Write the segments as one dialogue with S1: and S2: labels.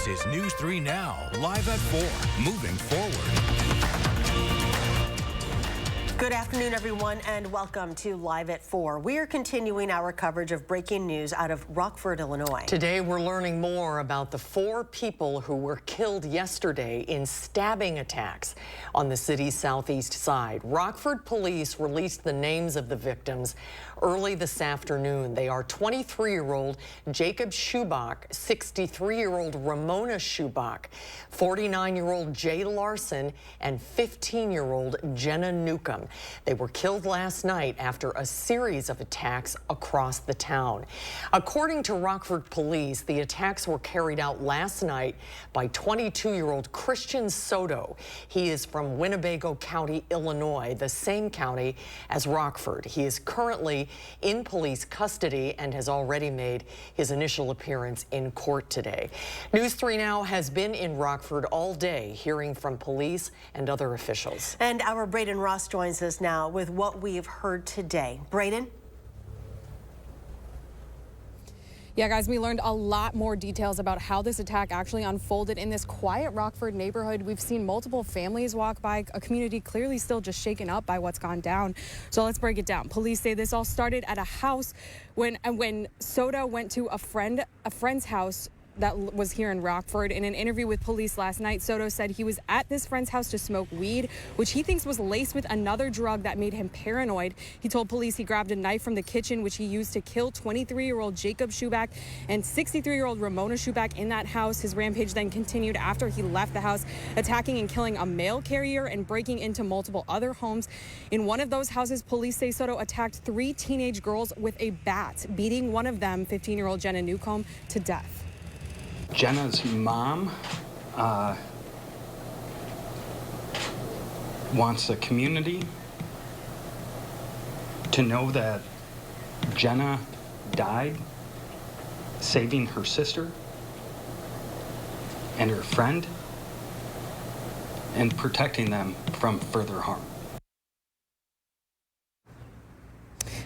S1: This is News 3 Now, live at 4, moving forward.
S2: Good afternoon, everyone, and welcome to Live at 4. We are continuing our coverage of breaking news out of Rockford, Illinois.
S3: Today, we're learning more about the 4 people who were killed yesterday in stabbing attacks on the city's southeast side. Rockford police released the names of the victims early this afternoon. They are 23-year-old Jacob Schubach, 63-year-old Ramona Schubach, 49-year-old Jay Larson, and 15-year-old Jenna Newcomb. They were killed last night after a series of attacks across the town. According to Rockford police, the attacks were carried out last night by 22-year-old Christian Soto. He is from Winnebago County, Illinois, the same county as Rockford. He is currently in police custody and has already made his initial appearance in court today. News 3 Now has been in Rockford all day, hearing from police and other officials.
S2: And our Braden Ross joins us now with what we've heard today. Braden?
S4: Yeah, guys, we learned a lot more details about how this attack actually unfolded in this quiet Rockford neighborhood. We've seen multiple families walk by, a community clearly still just shaken up by what's gone down. So let's break it down. Police say this all started at a house when Soto went to a friend's house that was here in Rockford. In an interview with police last night, Soto said he was at this friend's house to smoke weed, which he thinks was laced with another drug that made him paranoid. He told police he grabbed a knife from the kitchen, which he used to kill 23-year-old Jacob Schubach and 63-year-old Ramona Schubach in that house. His rampage then continued after he left the house, attacking and killing a mail carrier and breaking into multiple other homes. In one of those houses, police say Soto attacked 3 teenage girls with a bat, beating one of them, 15-year-old Jenna Newcomb, to death.
S5: Jenna's mom wants the community to know that Jenna died saving her sister and her friend and protecting them from further harm.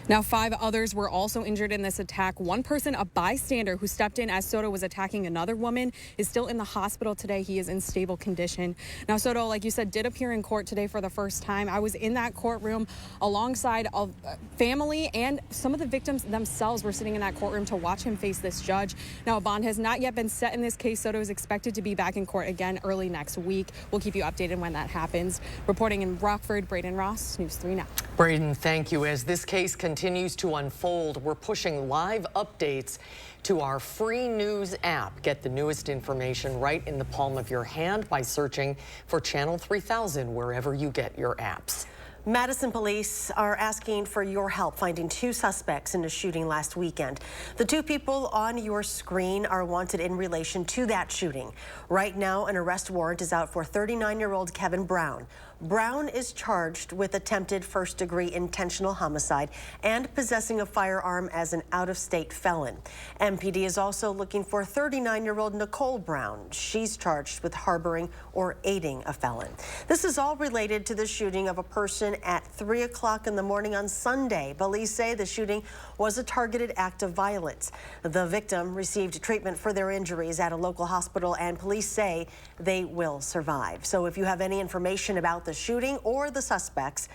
S4: Now, 5 others were also injured in this attack. One person, a bystander who stepped in as Soto was attacking another woman, is still in the hospital today. He is in stable condition. Now, Soto, like you said, did appear in court today for the first time. I was in that courtroom alongside of family, and some of the victims themselves were sitting in that courtroom to watch him face this judge. Now, a bond has not yet been set in this case. Soto is expected to be back in court again early next week. We'll keep you updated when that happens. Reporting in Rockford, Braden Ross, News 3 Now.
S3: Braden, thank you. As this case continues to unfold, we're pushing live updates to our free news app. Get the newest information right in the palm of your hand by searching for Channel 3000 wherever you get your apps.
S2: Madison police are asking for your help finding 2 suspects in a shooting last weekend. The 2 people on your screen are wanted in relation to that shooting. Right now, an arrest warrant is out for 39-year-old Kevin Brown. Brown is charged with attempted first-degree intentional homicide and possessing a firearm as an out-of-state felon. MPD is also looking for 39-year-old Nicole Brown. She's charged with harboring or aiding a felon. This is all related to the shooting of a person at 3 o'clock in the morning on Sunday. Police say the shooting was a targeted act of violence. The victim received treatment for their injuries at a local hospital, and police say they will survive. So if you have any information about the shooting or the suspects,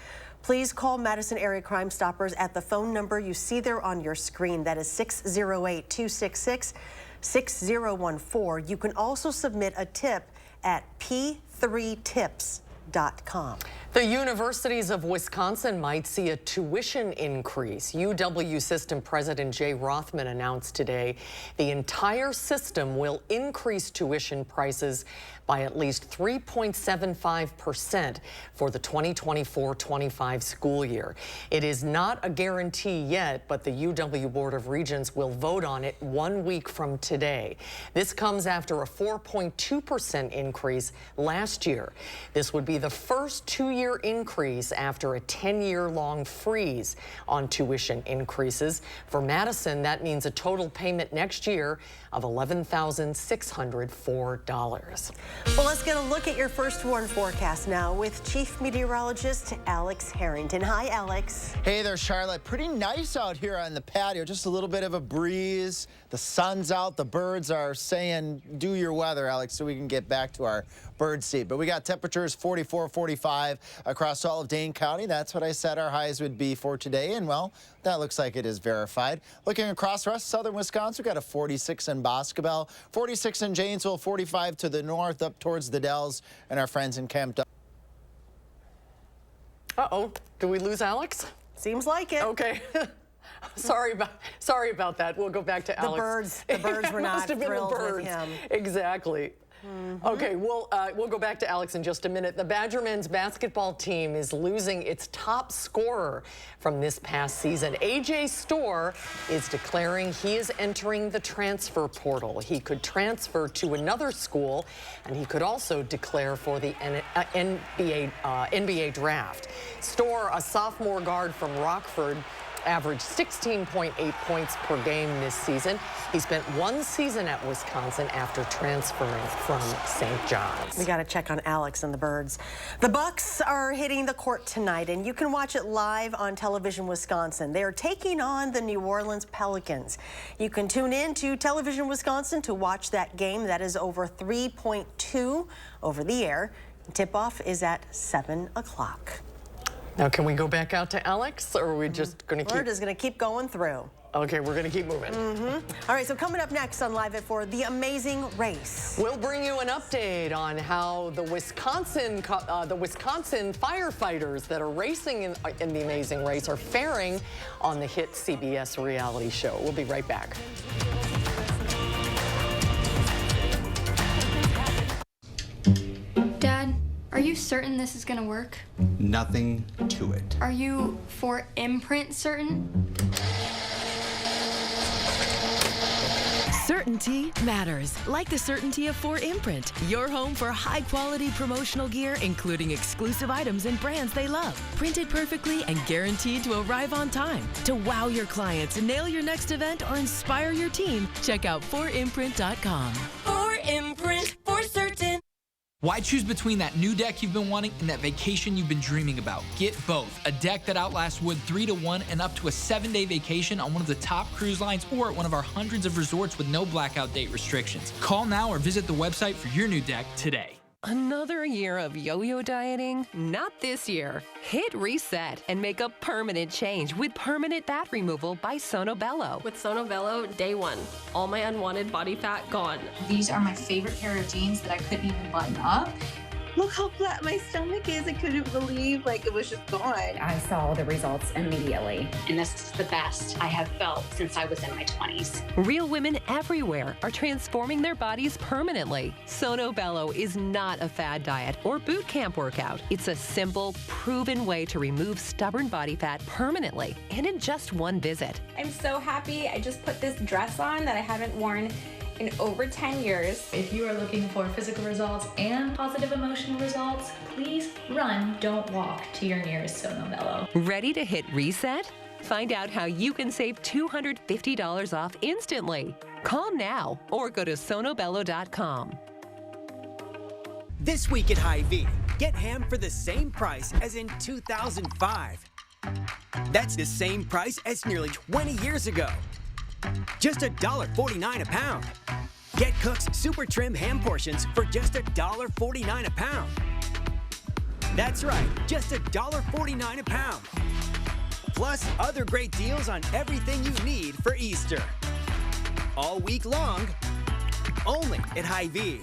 S2: please call Madison Area Crime Stoppers at the phone number you see there on your screen. That is 608-266-6014. You can also submit a tip at p3tips.com.
S3: The universities of Wisconsin might see a tuition increase. UW System President Jay Rothman announced today the entire system will increase tuition prices by at least 3.75% for the 2024-25 school year. It is not a guarantee yet, but the UW Board of Regents will vote on it 1 week from today. This comes after a 4.2% increase last year. This would be the first 2 1-year increase after a 10-year-long freeze on tuition increases. For Madison, that means a total payment next year of $11,604.
S2: Well, let's get a look at your first warn forecast now with Chief Meteorologist Alex Harrington. Hi, Alex.
S6: Hey there, Charlotte. Pretty nice out here on the patio. Just a little bit of a breeze. The sun's out. The birds are saying, do your weather, Alex, so we can get back to our bird seed. But we got temperatures 44, 45 across all of Dane County. That's what I said our highs would be for today. And, well, that looks like it is verified. Looking across the rest of southern Wisconsin, we've got a 46 in Boscobel, 46 in Janesville, 45 to the north up towards the Dells, and our friends in Camp.
S3: Uh-oh. Did we lose Alex?
S2: Seems like it.
S3: Okay. Sorry about that. We'll go back to Alex.
S2: The birds were not thrilled with him.
S3: Exactly. Okay, we'll go back to Alex in just a minute. The Badger men's basketball team is losing its top scorer from this past season. AJ Storr is declaring he is entering the transfer portal. He could transfer to another school, and he could also declare for the NBA draft. Storr, a sophomore guard from Rockford, averaged 16.8 points per game this season. He spent 1 season at Wisconsin after transferring from St. John's.
S2: We got to check on Alex and the birds. The Bucks are hitting the court tonight, and you can watch it live on Television Wisconsin. They are taking on the New Orleans Pelicans. You can tune in to Television Wisconsin to watch that game. That is over 3.2 over the air. Tip-off is at 7 o'clock.
S3: Now, can we go back out to Alex, or are we just going to keep?
S2: We're just going to keep going through.
S3: Okay, we're going to keep moving.
S2: All right, so coming up next on Live at 4, the amazing race.
S3: We'll bring you an update on how the Wisconsin firefighters that are racing in the amazing race are faring on the hit CBS reality show. We'll be right back.
S7: Dad, are you certain this is gonna work?
S8: Nothing to it.
S7: Are you for imprint certain?
S9: Certainty matters, like the certainty of 4imprint, your home for high-quality promotional gear, including exclusive items and brands they love. Printed perfectly and guaranteed to arrive on time. To wow your clients, nail your next event, or inspire your team, check out 4imprint.com.
S10: 4imprint, for certain.
S11: Why choose between that new deck you've been wanting and that vacation you've been dreaming about? Get both. A deck that outlasts wood 3 to 1 and up to a 7-day vacation on one of the top cruise lines or at one of our hundreds of resorts with no blackout date restrictions. Call now or visit the website for your new deck today.
S10: Another year of yo-yo dieting? Not this year. Hit reset and make a permanent change with permanent fat removal by Sono Bello.
S12: With Sono Bello, day 1, all my unwanted body fat gone.
S13: These are my favorite pair of jeans that I couldn't even button up. Look how flat my stomach is. I couldn't believe it was just gone.
S14: I saw the results immediately.
S13: And this is the best I have felt since I was in my 20s.
S10: Real women everywhere are transforming their bodies permanently. Sono Bello is not a fad diet or boot camp workout. It's a simple, proven way to remove stubborn body fat permanently and in just one visit.
S15: I'm so happy. I just put this dress on that I haven't worn in over 10 years.
S16: If you are looking for physical results and positive emotional results, please run, don't walk to your nearest Sono Bello.
S10: Ready to hit reset? Find out how you can save $250 off instantly. Call now or go to sonobello.com.
S17: This week at Hy-Vee, get ham for the same price as in 2005. That's the same price as nearly 20 years ago. Just $1.49 a pound. Get Cook's Super Trim ham portions for just $1.49 a pound. That's right, just $1.49 a pound. Plus other great deals on everything you need for Easter. All week long, only at Hy-Vee.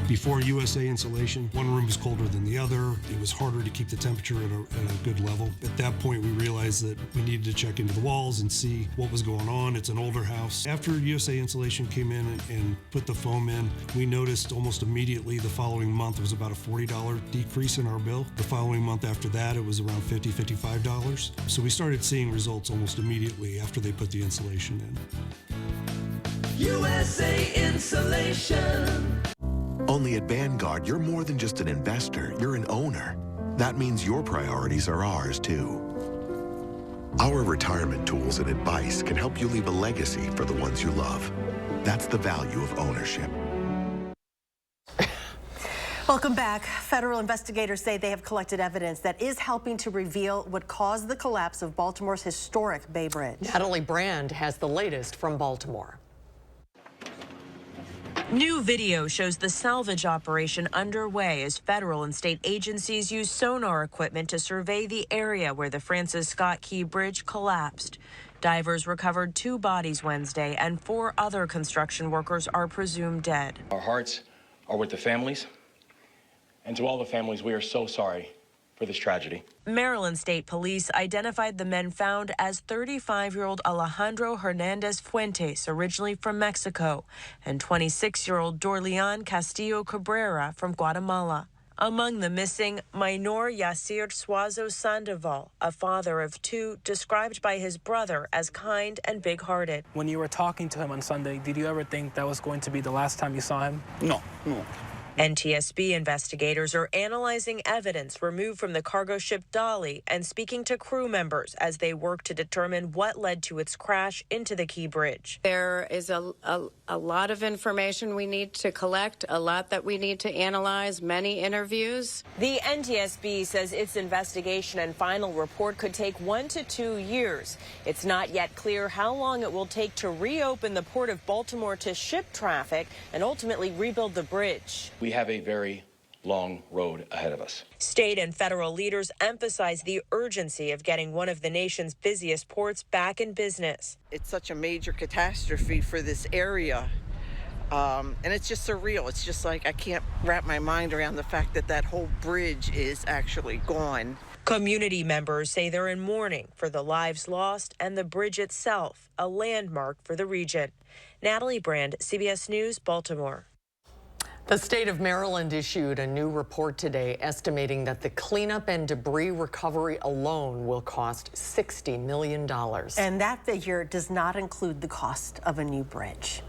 S18: Before USA Insulation, one room was colder than the other. It was harder to keep the temperature at a good level. At that point, we realized that we needed to check into the walls and see what was going on. It's an older house. After USA Insulation came in and put the foam in, we noticed almost immediately the following month it was about a $40 decrease in our bill. The following month after that, it was around $50, $55. So we started seeing results almost immediately after they put the insulation in.
S19: USA Insulation. Only at Vanguard, you're more than just an investor, you're an owner. That means your priorities are ours, too. Our retirement tools and advice can help you leave a legacy for the ones you love. That's the value of ownership.
S2: Welcome back. Federal investigators say they have collected evidence that is helping to reveal what caused the collapse of Baltimore's historic Bay Bridge.
S3: Natalie Brand has the latest from Baltimore.
S20: New video shows the salvage operation underway as federal and state agencies use sonar equipment to survey the area where the Francis Scott Key Bridge collapsed. Divers recovered 2 bodies Wednesday, and 4 other construction workers are presumed dead.
S21: Our hearts are with the families, and to all the families, we are so sorry for this tragedy.
S20: Maryland State Police identified the men found as 35-year-old Alejandro Hernandez Fuentes, originally from Mexico, and 26-year-old Dorlean Castillo Cabrera from Guatemala. Among the missing, Minor Yacir Suazo Sandoval, a father of 2, described by his brother as kind and big-hearted.
S22: When you were talking to him on Sunday, did you ever think that was going to be the last time you saw him?
S21: No.
S20: NTSB investigators are analyzing evidence removed from the cargo ship Dolly and speaking to crew members as they work to determine what led to its crash into the Key Bridge.
S23: There is a lot of information we need to collect, a lot that we need to analyze, many interviews.
S20: The NTSB says its investigation and final report could take 1 to 2 years. It's not yet clear how long it will take to reopen the Port of Baltimore to ship traffic and ultimately rebuild the bridge.
S21: We have a very long road ahead of us.
S20: State and federal leaders emphasize the urgency of getting one of the nation's busiest ports back in business.
S24: It's such a major catastrophe for this area, and it's just surreal. It's just like I can't wrap my mind around the fact that that whole bridge is actually gone.
S20: Community members say they're in mourning for the lives lost and the bridge itself, a landmark for the region. Natalie Brand, CBS News, Baltimore.
S3: The state of Maryland issued a new report today estimating that the cleanup and debris recovery alone will cost $60 million.
S2: And that figure does not include the cost of a new bridge.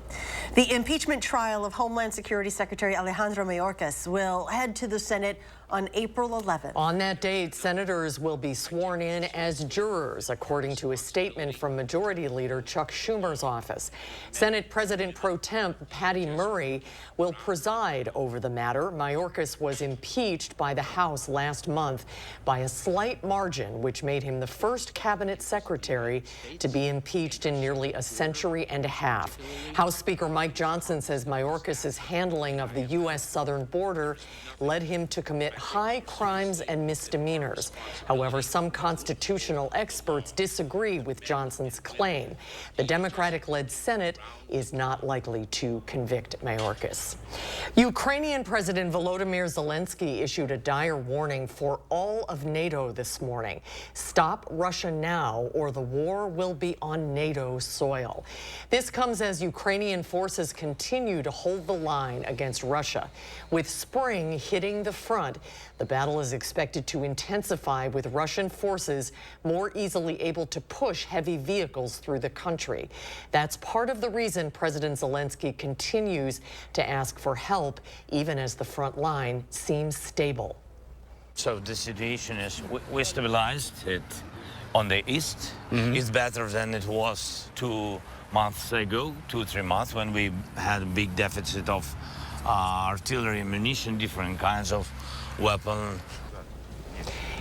S2: The impeachment trial of Homeland Security Secretary Alejandro Mayorkas will head to the Senate on April 11th.
S3: On that date, senators will be sworn in as jurors, according to a statement from Majority Leader Chuck Schumer's office. Senate President Pro Temp Patty Murray will preside over the matter. Mayorkas was impeached by the House last month by a slight margin, which made him the first cabinet secretary to be impeached in nearly a century and a half. House Speaker Mike Johnson says Mayorkas' handling of the U.S. southern border led him to commit high crimes and misdemeanors. However, some constitutional experts disagree with Johnson's claim. The Democratic-led Senate is not likely to convict Mayorkas. Ukrainian President Volodymyr Zelensky issued a dire warning for all of NATO this morning. Stop Russia now, or the war will be on NATO soil. This comes as Ukrainian forces continue to hold the line against Russia. With spring hitting the front, the battle is expected to intensify, with Russian forces more easily able to push heavy vehicles through the country. That's part of the reason President Zelensky continues to ask for help, even as the front line seems stable.
S25: So the situation is, we stabilized it on the east. It's better than it was 2 months ago, 2-3 months, when we had a big deficit of artillery, ammunition, different kinds of weapons.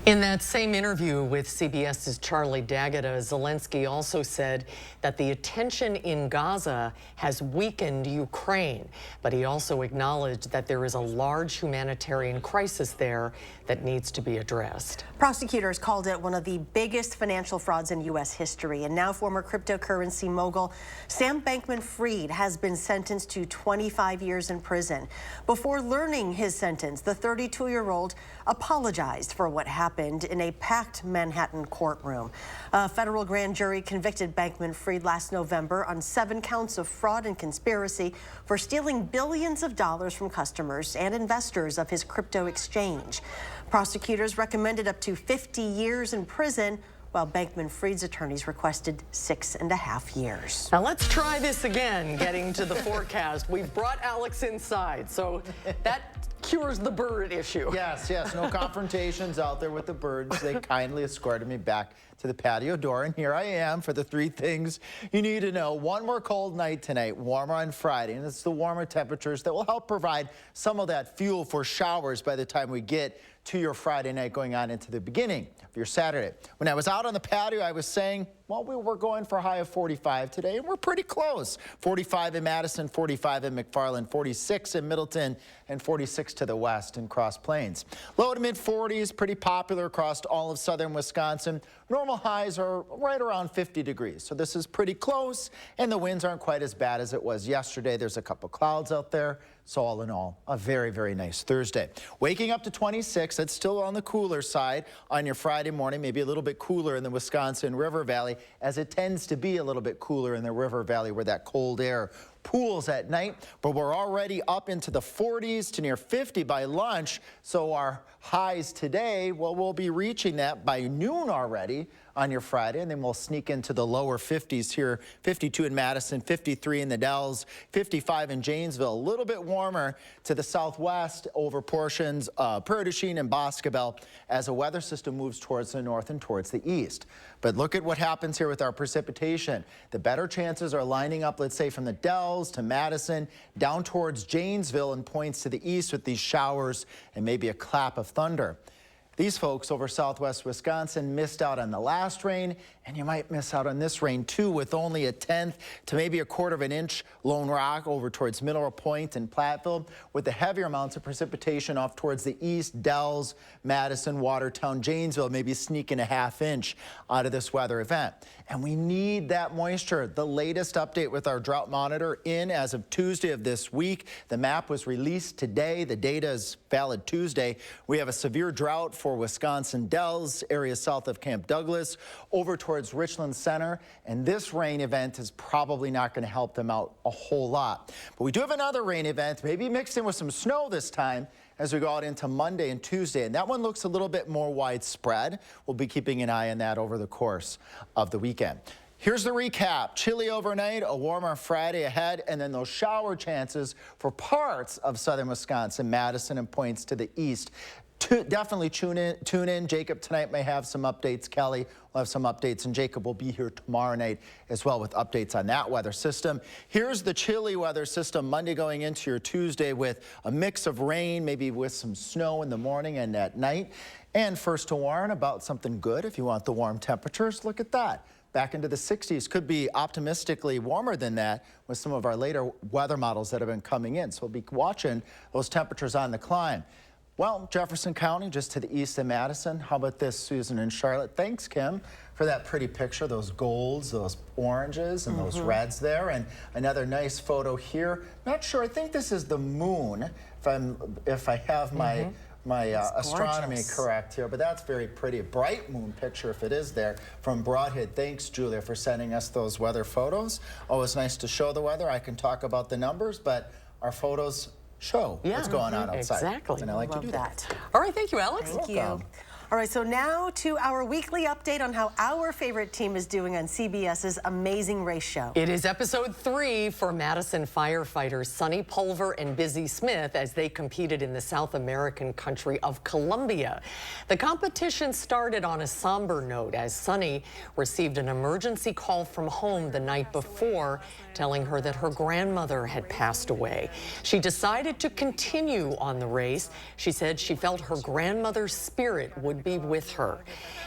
S3: In that same interview with CBS's Charlie D'Agata, Zelensky also said that the attention in Gaza has weakened Ukraine, but he also acknowledged that there is a large humanitarian crisis there that needs to be addressed.
S2: Prosecutors called it one of the biggest financial frauds in U.S. history, and now former cryptocurrency mogul Sam Bankman-Fried has been sentenced to 25 years in prison. Before learning his sentence, the 32-year-old apologized for what happened in a packed Manhattan courtroom. A federal grand jury convicted Bankman-Fried last November on 7 counts of fraud and conspiracy for stealing billions of dollars from customers and investors of his crypto exchange. Prosecutors recommended up to 50 years in prison while Bankman-Fried's attorneys requested 6.5 years.
S3: Now let's try this again, getting to the forecast. We've brought Alex inside, so that cures the bird issue.
S1: Yes, no confrontations out there with the birds. They kindly escorted me back to the patio door, and here I am for the 3 things you need to know. One more cold night tonight, warmer on Friday, and it's the warmer temperatures that will help provide some of that fuel for showers by the time we get to your Friday night going on into the beginning of your Saturday. When I was out on the patio, I was saying, well, we were going for a high of 45 today, and we're pretty close. 45 in Madison, 45 in McFarland, 46 in Middleton, and 46 to the west in Cross Plains. Low to mid 40s, pretty popular across all of southern Wisconsin. Normal highs are right around 50 degrees, so this is pretty close, and the winds aren't quite as bad as it was yesterday. There's a couple clouds out there, so all in all, a very, very nice Thursday. Waking up to 26, that's still on the cooler side on your Friday morning, maybe a little bit cooler in the Wisconsin River Valley, as it tends to be a little bit cooler in the River Valley where that cold air pools at night, but we're already up into the 40s to near 50 by lunch, so our highs today, well, we'll be reaching that by noon already on your Friday, and then we'll sneak into the lower 50s here, 52 in Madison, 53 in the Dells, 55 in Janesville, a little bit warmer to the southwest over portions of Prairie du Chien and Boscobel as a weather system moves towards the north and towards the east. But look at what happens here with our precipitation. The better chances are lining up, let's say, from the Dells to Madison, down towards Janesville and points to the east with these showers and maybe a clap of thunder. These folks over southwest Wisconsin missed out on the last rain, and you might miss out on this rain too, with only a 1/10 to maybe a 1/4 of an inch Lone Rock over towards Mineral Point and Platteville, with the heavier amounts of precipitation off towards the east, Dells, Madison, Watertown, Janesville, maybe sneaking a 1/2 inch out of this weather event. And we need that moisture. The latest update with our drought monitor in as of Tuesday of this week. The map was released today. The data is valid Tuesday. We have a severe drought for Wisconsin Dells, areas south of Camp Douglas, over towards Richland Center. And this rain event is probably not going to help them out a whole lot. But we do have another rain event, maybe mixed in with some snow this time, as we go out into Monday and Tuesday, and that one looks a little bit more widespread. We'll be keeping an eye on that over the course of the weekend. Here's the recap. Chilly overnight, a warmer Friday ahead, and then those shower chances for parts of southern Wisconsin, Madison, and points to the east. Definitely tune in. Jacob tonight may have some updates. Kelly will have some updates, and Jacob will be here tomorrow night as well with updates on that weather system. Here's the chilly weather system Monday going into your Tuesday with a mix of rain, maybe with some snow in the morning and at night. And first to warn about something good if you want the warm temperatures. Look at that. Back into the 60s, could be optimistically warmer than that with some of our later weather models that have been coming in. So we'll be watching those temperatures on the climb. Well, Jefferson County, just to the east of Madison. How about this, Susan and Charlotte? Thanks, Kim, for that pretty picture, those golds, those oranges, and those reds there. And another nice photo here. Not sure, I think this is the moon, if I have my astronomy correct here, but that's very pretty. A bright moon picture, if it is there, from Broadhead. Thanks, Julia, for sending us those weather photos. Always nice to show the weather. I can talk about the numbers, but our photos show what's going on outside.
S3: Exactly.
S1: And I like to do that.
S3: All right, thank you, Alex.
S2: Thank you. All right, so now to our weekly update on how our favorite team is doing on CBS's Amazing Race show.
S3: It is episode 3 for Madison firefighters Sonny Pulver and Busy Smith as they competed in the South American country of Colombia. The competition started on a somber note as Sonny received an emergency call from home the night before telling her that her grandmother had passed away. She decided to continue on the race. She said she felt her grandmother's spirit would be with her.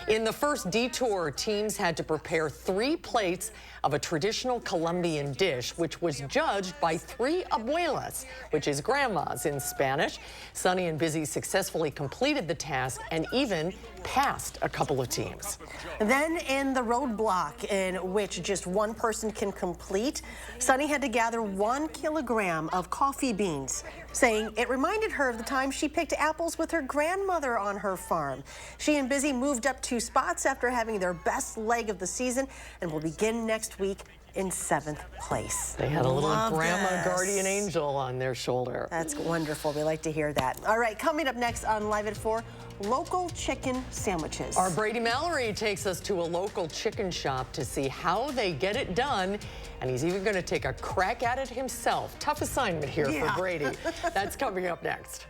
S3: In the first detour, teams had to prepare 3 plates of a traditional Colombian dish, which was judged by 3 abuelas, which is grandmas in Spanish. Sonny and Busy successfully completed the task and even passed a couple of teams.
S2: Then in the roadblock, in which just one person can complete, Sonny had to gather 1 kilogram of coffee beans, saying it reminded her of the time she picked apples with her grandmother on her farm. She and Busy moved up 2 spots after having their best leg of the season and will begin next week in 7th place.
S3: They had a little
S2: Love
S3: grandma
S2: this.
S3: guardian angel on their shoulder.
S2: That's wonderful. We like to hear that. All right, coming up next on Live at 4, local chicken sandwiches.
S3: Our Brady Mallory takes us to a local chicken shop to see how they get it done, and he's even going to take a crack at it himself. Tough assignment here for Brady. That's coming up next.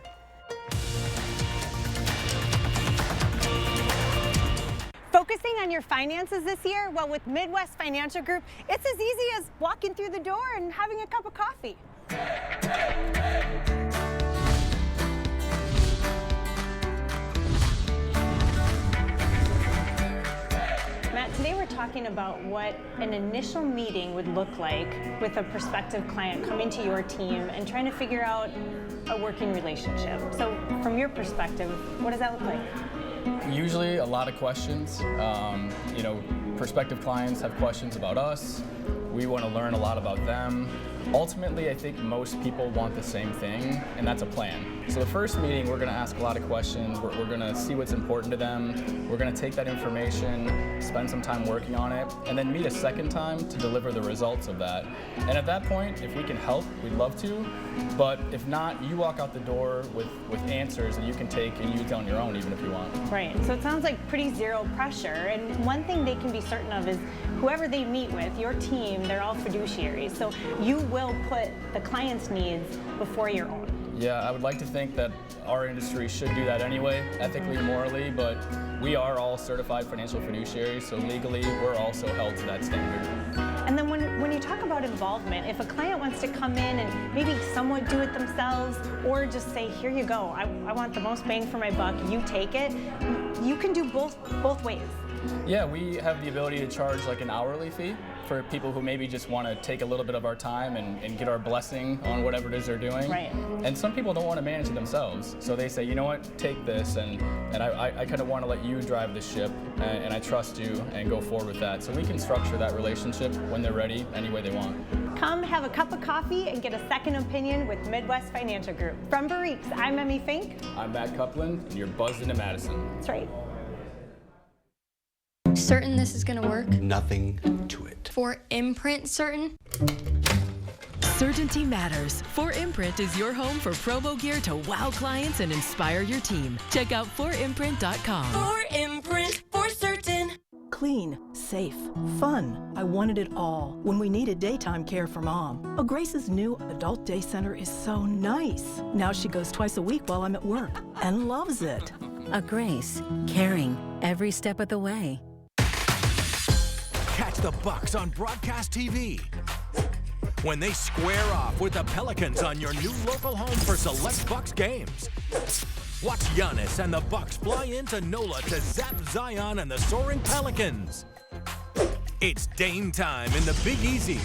S4: Focusing on your finances this year? Well, with Midwest Financial Group, it's as easy as walking through the door and having a cup of coffee. Matt, today we're talking about what an initial meeting would look like with a prospective client coming to your team and trying to figure out a working relationship. So from your perspective, what does that look like?
S5: Usually a lot of questions. You know, prospective clients have questions about us. We want to learn a lot about them. Ultimately, I think most people want the same thing, and that's a plan. So the first meeting, we're going to ask a lot of questions. We're going to see what's important to them. We're going to take that information, spend some time working on it, and then meet a second time to deliver the results of that. And at that point, if we can help, we'd love to. But if not, you walk out the door with answers that you can take and use on your own, even if you want.
S4: Right. So it sounds like pretty zero pressure. And one thing they can be certain of is whoever they meet with, your team, they're all fiduciaries. So you will put the client's needs before your own.
S5: Yeah, I would like to think that our industry should do that anyway, ethically, morally, but we are all certified financial fiduciaries, so legally we're also held to that standard.
S4: And then when you talk about involvement, if a client wants to come in and maybe somewhat do it themselves, or just say, here you go, I want the most bang for my buck, you take it, you can do both ways.
S5: Yeah, we have the ability to charge like an hourly fee for people who maybe just want to take a little bit of our time and get our blessing on whatever it is they're doing.
S4: Right.
S5: And some people don't want to manage it themselves. So they say, you know what, take this, and I kind of want to let you drive the ship, and I trust you, and go forward with that. So we can structure that relationship when they're ready, any way they want.
S4: Come have a cup of coffee and get a second opinion with Midwest Financial Group. From Barriques, I'm Emmy Fink.
S5: I'm Matt Coupland, and you're buzzed into Madison.
S4: That's right.
S6: Certain this is gonna work?
S7: Nothing to it.
S6: For Imprint certain?
S9: Certainty matters. 4imprint is your home for promo gear to wow clients and inspire your team. Check out 4imprint.com.
S8: 4imprint, for certain.
S26: Clean, safe, fun. I wanted it all when we needed daytime care for Mom. Oh, Grace's new adult day center is so nice. Now she goes twice a week while I'm at work and loves it.
S27: A Grace, caring every step of the way.
S28: Catch the Bucks on broadcast TV when they square off with the Pelicans on your new local home for select Bucks games. Watch Giannis and the Bucks fly into NOLA to zap Zion and the soaring Pelicans. It's Dame time in the Big Easy.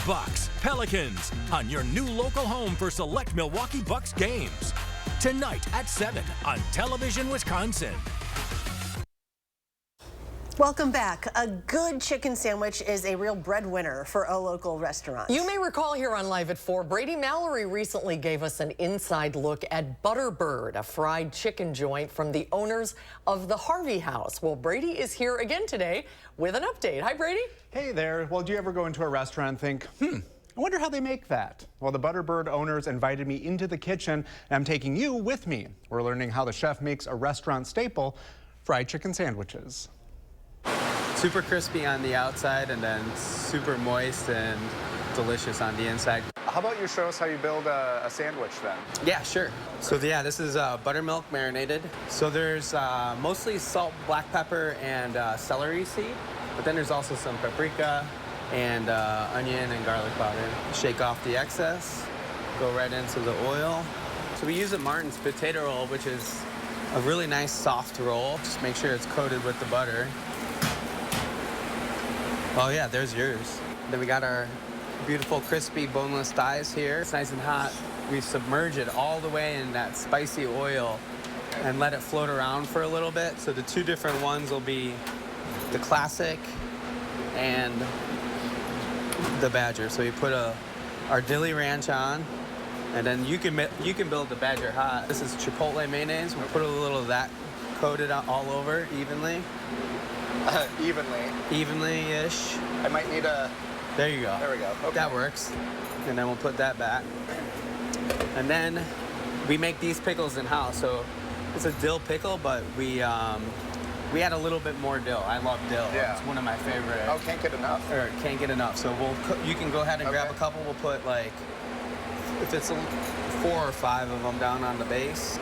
S28: Bucks, Pelicans on your new local home for select Milwaukee Bucks games. Tonight at 7 on Television Wisconsin.
S2: Welcome back. A good chicken sandwich is a real breadwinner for a local restaurant.
S3: You may recall here on Live at 4, Brady Mallory recently gave us an inside look at Butterbird, a fried chicken joint from the owners of the Harvey House. Well, Brady is here again today with an update. Hi, Brady.
S29: Hey there. Well, do you ever go into a restaurant and think, I wonder how they make that? Well, the Butterbird owners invited me into the kitchen, and I'm taking you with me. We're learning how the chef makes a restaurant staple, fried chicken sandwiches.
S30: Super crispy on the outside and then super moist and delicious on the inside.
S29: How about you show us how you build a sandwich then?
S30: Yeah, sure. So yeah, this is buttermilk marinated. So there's mostly salt, black pepper, and celery seed, but then there's also some paprika and onion and garlic powder. Shake off the excess, go right into the oil. So we use a Martin's potato roll, which is a really nice soft roll. Just make sure it's coated with the butter. Oh yeah, there's yours. Then we got our beautiful crispy boneless thighs here. It's nice and hot. We submerge it all the way in that spicy oil and let it float around for a little bit. So the two different ones will be the classic and the Badger. So we put our Dilly Ranch on, and then you can build the Badger hot. This is Chipotle mayonnaise. We put a little of that coat it all over evenly. Evenly-ish.
S29: I might need a...
S30: There you go.
S29: There we go. Okay.
S30: That works. And then we'll put that back. And then we make these pickles in-house. So it's a dill pickle, but we add a little bit more dill. I love dill.
S29: Yeah.
S30: It's one of my favorite.
S29: Oh, can't get enough?
S30: Or can't get enough. So you can go ahead and grab a couple. We'll put like, if it's 4 or 5 of them down on the base.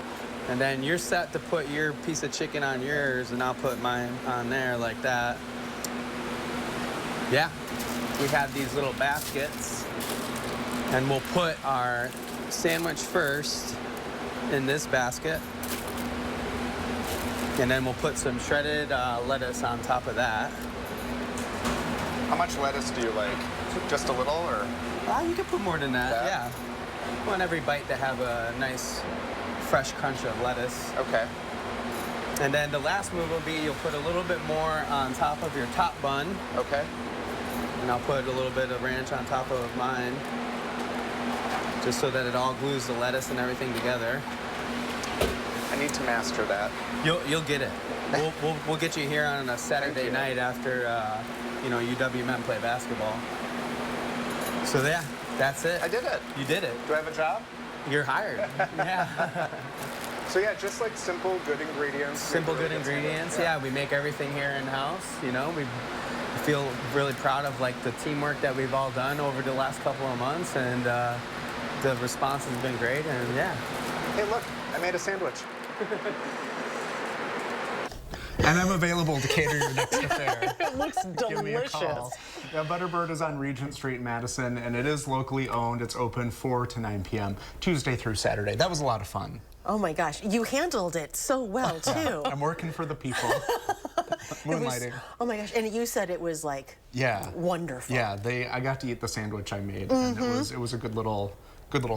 S30: And then you're set to put your piece of chicken on yours, and I'll put mine on there like that. Yeah, we have these little baskets, and we'll put our sandwich first in this basket, and then we'll put some shredded lettuce on top of that.
S29: How much lettuce do you like? Just a little, or?
S30: You can put more than that, yeah. I want every bite to have a nice fresh crunch of lettuce.
S29: Okay.
S30: And then the last move will be you'll put a little bit more on top of your top bun.
S29: Okay.
S30: And I'll put a little bit of ranch on top of mine, just so that it all glues the lettuce and everything together.
S29: I need to master that.
S30: You'll get it. We'll get you here on a Saturday night after UW men play basketball. So yeah, that's it.
S29: I did it.
S30: You did it.
S29: Do I have a job?
S30: You're hired. Yeah.
S29: So yeah, just like simple, good ingredients.
S30: Simple, good ingredients. Yeah, we make everything here in-house. You know, we feel really proud of like the teamwork that we've all done over the last couple of months, and the response has been great. And yeah.
S29: Hey, look, I made a sandwich. And I'm available to cater your next affair.
S3: It looks delicious.
S29: Give me a call. Yeah, Butterbird is on Regent Street in Madison, and it is locally owned. It's open 4 to 9 p.m., Tuesday through Saturday. That was a lot of fun.
S2: Oh my gosh, you handled it so well too.
S29: I'm working for the people. Moonlighting.
S2: Oh my gosh, and you said it was like wonderful.
S29: Yeah, I got to eat the sandwich I made, and it was a good little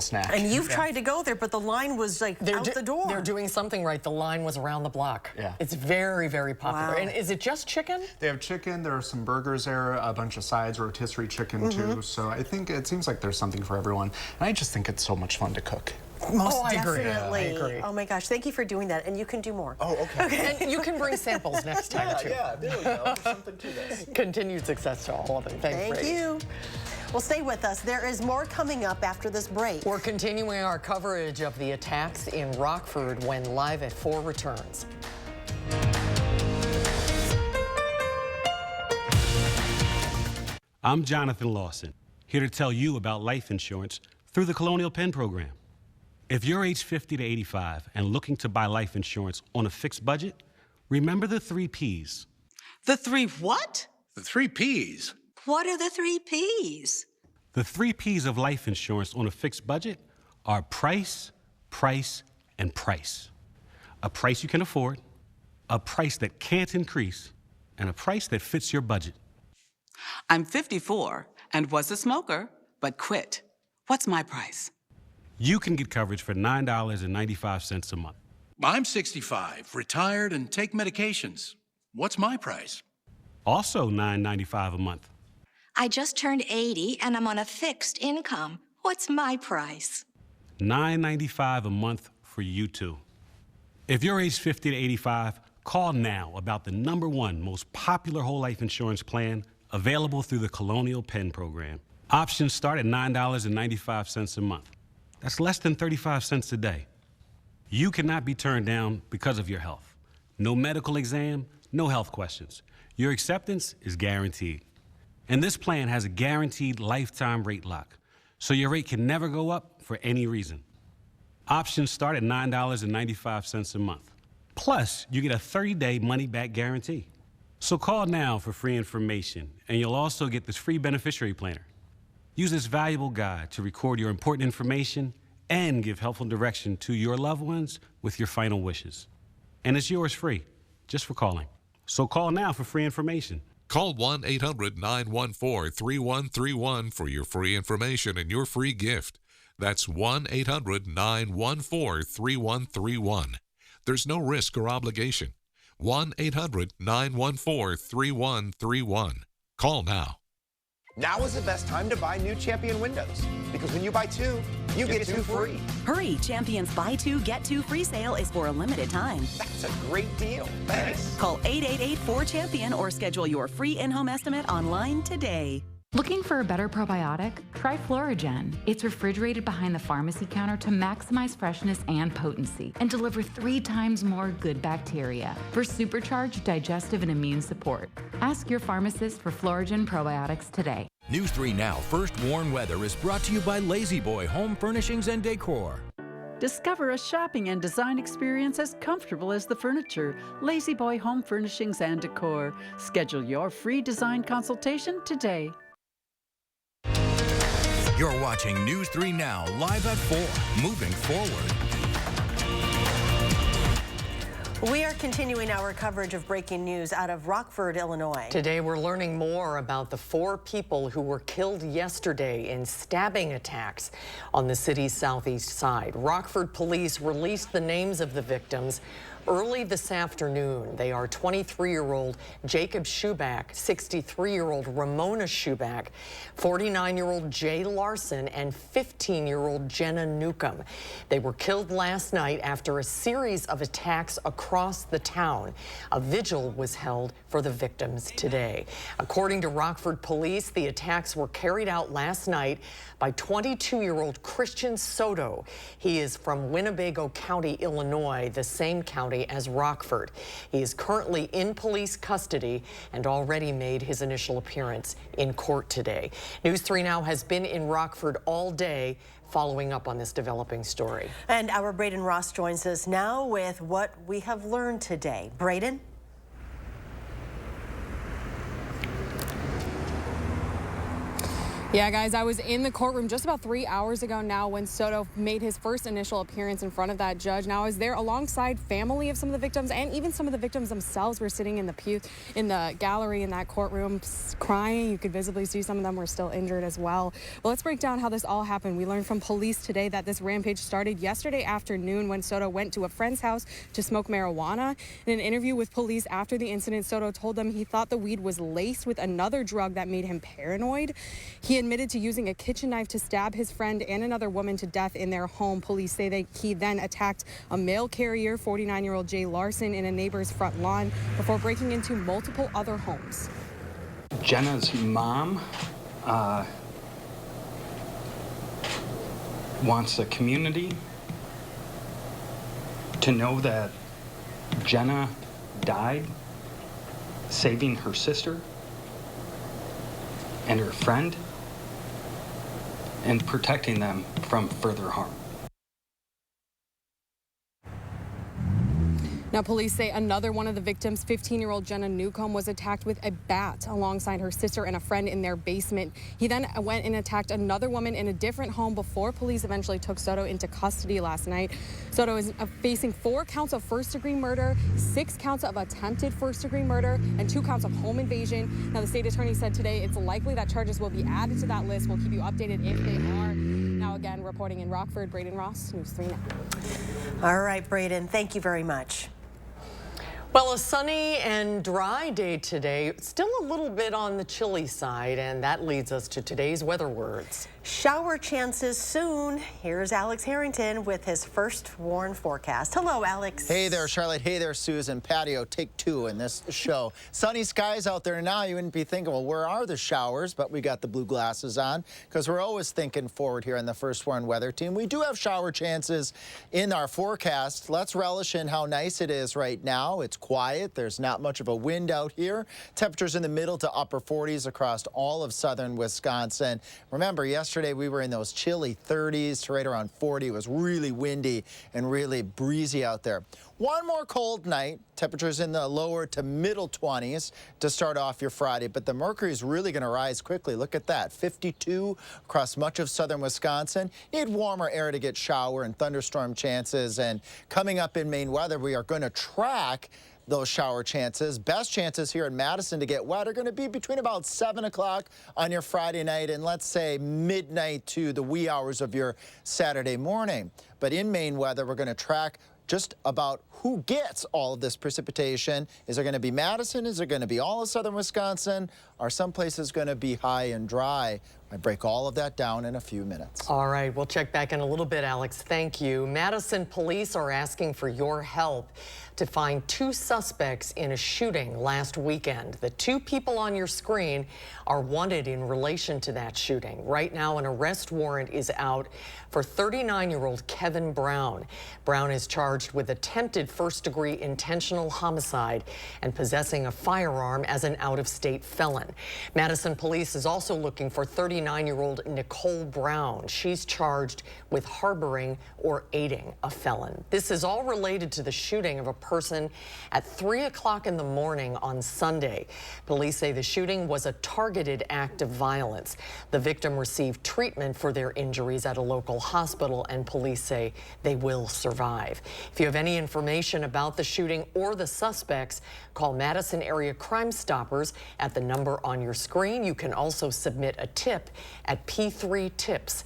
S29: snack.
S2: And you've tried to go there, but the line was like out the door.
S3: They're doing something right. The line was around the block.
S29: Yeah.
S3: It's very, very popular.
S2: Wow.
S3: And is it just chicken?
S29: They have chicken. There are some burgers there, a bunch of sides, rotisserie chicken too. So I think it seems like there's something for everyone. And I just think it's so much fun to cook.
S2: Most
S3: definitely.
S29: I agree.
S2: Oh my gosh, thank you for doing that, and you can do more.
S29: Oh, okay.
S3: And you can bring samples next time too.
S29: Yeah, there we go. There's something to this.
S3: Continued success to all of it.
S2: Thank you. Well, stay with us. There is more coming up after this break.
S3: We're continuing our coverage of the attacks in Rockford when Live at 4 returns.
S7: I'm Jonathan Lawson, here to tell you about life insurance through the Colonial Penn program. If you're age 50 to 85 and looking to buy life insurance on a fixed budget, remember the 3 Ps.
S10: The 3 what?
S7: The 3 Ps.
S10: What are the 3 Ps?
S7: The 3 Ps of life insurance on a fixed budget are price, price, and price. A price you can afford, a price that can't increase, and a price that fits your budget.
S10: I'm 54 and was a smoker, but quit. What's my price?
S7: You can get coverage for $9.95 a month.
S11: I'm 65, retired, and take medications. What's my price?
S7: Also $9.95 a month.
S12: I just turned 80 and I'm on a fixed income. What's my price?
S7: $9.95 a month for you too. If you're age 50 to 85, call now about the #1 most popular whole life insurance plan available through the Colonial Penn program. Options start at $9.95 a month. That's less than 35 cents a day. You cannot be turned down because of your health. No medical exam, no health questions. Your acceptance is guaranteed. And this plan has a guaranteed lifetime rate lock, so your rate can never go up for any reason. Options start at $9.95 a month. Plus, you get a 30-day money-back guarantee. So call now for free information, and you'll also get this free beneficiary planner. Use this valuable guide to record your important information and give helpful direction to your loved ones with your final wishes. And it's yours free, just for calling. So call now for free information.
S13: Call 1-800-914-3131 for your free information and your free gift. That's 1-800-914-3131. There's no risk or obligation. 1-800-914-3131. Call now.
S14: Now is the best time to buy new Champion windows, because when you buy two, you get two free.
S15: Hurry, Champion's buy two, get two free sale is for a limited time.
S14: That's a great deal. Thanks.
S15: Call 888-4CHAMPION or schedule your free in-home estimate online today.
S16: Looking for a better probiotic? Try Florigen. It's refrigerated behind the pharmacy counter to maximize freshness and potency and deliver 3 times more good bacteria for supercharged digestive and immune support. Ask your pharmacist for Florigen probiotics today.
S28: News 3 Now First Warn Weather is brought to you by Lazy Boy Home Furnishings and Decor.
S17: Discover a shopping and design experience as comfortable as the furniture. Lazy Boy Home Furnishings and Decor. Schedule your free design consultation today.
S28: You're watching News 3 Now live at 4. Moving forward.
S2: We are continuing our coverage of breaking news out of Rockford, Illinois.
S3: Today we're learning more about the 4 people who were killed yesterday in stabbing attacks on the city's southeast side. Rockford police released the names of the victims early this afternoon. They are 23-year-old Jacob Schuback, 63-year-old Ramona Schuback, 49-year-old Jay Larson, and 15-year-old Jenna Newcomb. They were killed last night after a series of attacks across the town. A vigil was held for the victims today. According to Rockford police, the attacks were carried out last night by 22-year-old Christian Soto. He is from Winnebago County, Illinois, the same county as Rockford. He is currently in police custody and already made his initial appearance in court today. News 3 Now has been in Rockford all day following up on this developing story.
S2: And our Braden Ross joins us now with what we have learned today. Braden?
S18: Yeah, guys, I was in the courtroom just about 3 hours ago now when Soto made his first initial appearance in front of that judge. Now, I was there alongside family of some of the victims, and even some of the victims themselves were sitting in the pew, in the gallery in that courtroom, crying. You could visibly see some of them were still injured as well. Well, let's break down how this all happened. We learned from police today that this rampage started yesterday afternoon when Soto went to a friend's house to smoke marijuana. In an interview with police after the incident, Soto told them he thought the weed was laced with another drug that made him paranoid. He admitted to using a kitchen knife to stab his friend and another woman to death in their home. Police say he then attacked a mail carrier, 49-year-old Jay Larson, in a neighbor's front lawn before breaking into multiple other homes.
S19: Jenna's mom wants the community to know that Jenna died saving her sister and her friend and protecting them from further harm.
S18: Now, police say another one of the victims, 15-year-old Jenna Newcomb, was attacked with a bat alongside her sister and a friend in their basement. He then went and attacked another woman in a different home before police eventually took Soto into custody last night. Soto is facing 4 counts of first-degree murder, 6 counts of attempted first-degree murder, and 2 counts of home invasion. Now, the state attorney said today it's likely that charges will be added to that list. We'll keep you updated if they are. Now, again, reporting in Rockford, Braden Ross, News 3 Now.
S2: All right, Braden, thank you very much.
S3: Well, a sunny and dry day today, still a little bit on the chilly side, and that leads us to today's weather words.
S2: Shower chances soon. Here's Alex Harrington with his first WARN forecast. Hello, Alex.
S1: Hey there, Charlotte. Hey there, Susan. Patio, take 2 in this show. Sunny skies out there now. You wouldn't be thinking, well, where are the showers? But we got the blue glasses on because we're always thinking forward here on the First WARN weather team. We do have shower chances in our forecast. Let's relish in how nice it is right now. It's quiet. There's not much of a wind out here. Temperatures in the middle to upper 40s across all of southern Wisconsin. Remember, yesterday we were in those chilly 30s to right around 40. It was really windy and really breezy out there. One more cold night. Temperatures in the lower to middle 20s to start off your Friday, but the mercury is really going to rise quickly. Look at that, 52 across much of southern Wisconsin. You need warmer air to get shower and thunderstorm chances. And coming up in Maine weather, we are going to track those shower chances. Best chances here in Madison to get wet are going to be between about 7 o'clock on your Friday night and let's say midnight to the wee hours of your Saturday morning. But in Maine weather, we're going to track just about who gets all of this precipitation. Is it going to be Madison? Is it going to be all of southern Wisconsin? Are some places going to be high and dry? I break all of that down in a few minutes.
S3: All right, we'll check back in a little bit, Alex. Thank you. Madison police are asking for your help to find 2 suspects in a shooting last weekend. The 2 people on your screen are wanted in relation to that shooting. Right now, an arrest warrant is out for 39-year-old Kevin Brown. Brown is charged with attempted first-degree intentional homicide and possessing a firearm as an out-of-state felon. Madison police is also looking for 39-year-old Nicole Brown. She's charged with harboring or aiding a felon. This is all related to the shooting of a person at 3 o'clock in the morning on Sunday. Police say the shooting was a targeted act of violence. The victim received treatment for their injuries at a local hospital, and police say they will survive. If you have any information about the shooting or the suspects, call Madison Area Crime Stoppers at the number on your screen. You can also submit a tip at p3tips.com.